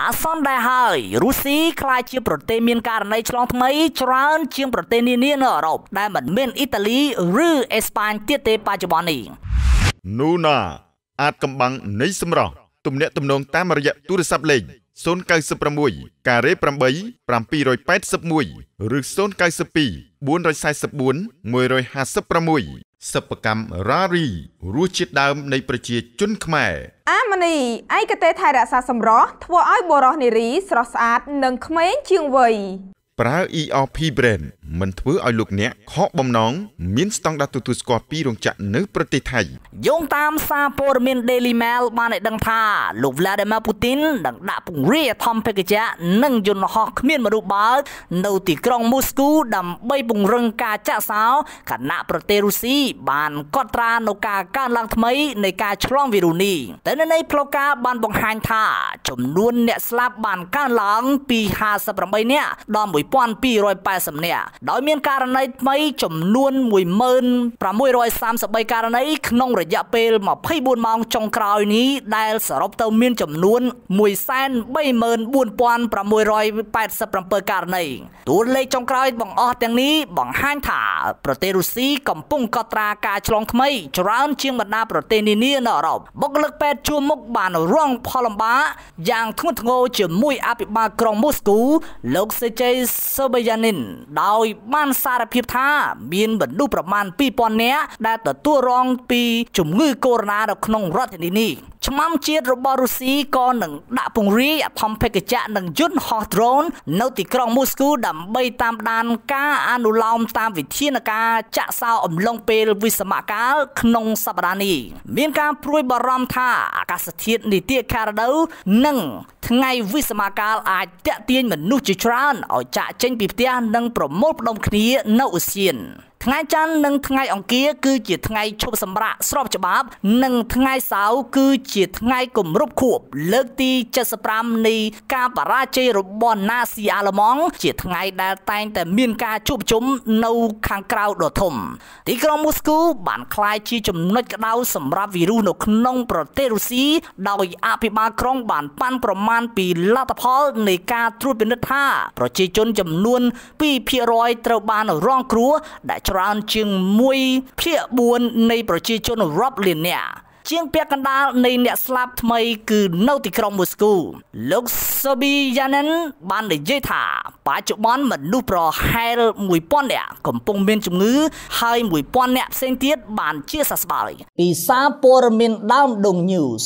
អាសន្នដែលហើយរុស្ស៊ីខ្លាចជាប្រទេសមានករណីឆ្លងថ្មីច្រើនជាងប្រទេសនានានៅអឺរ៉ុបដែលមិនមានអ៊ីតាលីឬអេស្ប៉ាញទៀតទេបច្ចុប្បន្ននេះនូណាអាចកំបាំងនៃសម្រស់ទំនាក់ទំនងតាមរយៈទូរស័ព្ទលេខ096ការ៉េ8 781ឬ092 444 156សិប្បកម្មរ៉ារីរសជាតិដើមនៃប្រជាជនខ្មែរអាម៉ានីឯកទេសថែរក្សាសម្រស់ធ្វើឲ្យបុរសនារីស្រស់ស្អាតនិងក្មេងជាងវ័យប្រើ ERP brand មិនធ្វើឲ្យលោកអ្នកខកបំណងមានស្តង់ដារទទួលស្គាល់ពីរោងចក្រនៅប្រទេសថៃយោងតាមសារព័ត៌មាន Daily Mail បានឲ្យដឹងថាលោក Vladimir Putin នឹងដាក់ពង្រាយអធិបតេយ្យនិងយន្តហោះគ្មានមនុស្សបើកនៅទីក្រុងមូស្គូដើម្បីពង្រឹងការចាក់សោខណៈប្រទេសរុស្ស៊ីបានកត់ត្រានៅការកើនឡើងថ្មីនៃការឆ្លងវីរុសនេះតែនៅផ្លូវការបានបង្ហាញថាចំនួនអ្នកស្លាប់បានកើនឡើងពី58នាក់ដល់1280នាក់ដោយមានករណីថ្មីចំនួន1633ករណីក្នុងរយៈពេល24ម៉ោងចុងក្រោយនេះដែលសរុបទៅមានចំនួន134,687ករណីតួលេខចុងក្រោយបង្អស់ទាំងនេះបង្ហាញថាប្រទេសរុស្ស៊ីកំពុងកត់ត្រាការឆ្លងថ្មីច្រើនជាងបណ្ដាប្រទេសនានានៅអឺរ៉ុបបុគ្គលិកពេទ្យជួរមុខបានរងផលលំបាកយ៉ាងធ្ងន់ធ្ងរជាមួយអភិបាលក្រុងមូស្គូលោកសេជេសូបយ៉ានីនដោយបានសារភាពថាមានមនុស្សប្រមាណ 2000 នាក់ដែលទទួលរងពីជំងឺកូវីដ នៅក្នុងរដ្ឋធានីនេះឆ្មាំជាតិរបស់រុស្ស៊ីក៏នឹងដាក់ពង្រាយអធិបតេយ្យនិងយន្តហោះ drone នៅទីក្រុងមូស្គូដើម្បីតាមដានការអនុលោមតាមវិធានការចាក់សោអំឡុងពេលវិស្សមកាលក្នុងសប្តាហ៍នេះមានការព្រួយបារម្ភថាអាកាសធាតុនាទីខារ៉ាដូនិងថ្ងៃវិស្សមកាលអាចទាក់ទាញមនុស្សជាច្រើនឲ្យចាក់ចេញពីផ្ទះនិងប្រមូលផ្ដុំគ្នានៅឧស្សាហ៍ថ្ងៃច័ន្ទនិងថ្ងៃអង្គារគឺជាថ្ងៃឈប់សម្រាកស្របច្បាប់និងថ្ងៃសៅរ៍គឺជាថ្ងៃគម្រប់ខួបលើកទី75នៃការបរាជ័យរបស់ណាស៊ីអាល្លឺម៉ង់ជាថ្ងៃដែលតែងតែមានការជួបជុំនៅខាងក្រៅដ៏ធំទីក្រុងមូស្គូបានក្លាយជាចំណុចក្តៅសម្រាប់វីរុសនៅក្នុងប្រទេសរុស្ស៊ីដោយអភិបាលក្រុងបានប៉ាន់ប្រមាណពីលទ្ធផលនៃការត្រួតពិនិត្យថាប្រជាជនចំនួន 2% ត្រូវបានរងគ្រោះដែលច្រើនជាង 1/4 នៃប្រជាជនរាប់លាននាក់ជាងពាក់កណ្ដាលនៃអ្នកស្លាប់ថ្មីគឺនៅទីក្រុងមូស្គូលោកសូប៊ីយ៉ានិនបាននិយាយថាបច្ចុប្បន្នមនុស្សប្រហែល 1000 នាក់កំពុងមានជំងឺហើយ 1000 នាក់ផ្សេងទៀតបានជាសះស្បើយពីសារព័ត៌មានដើមដង News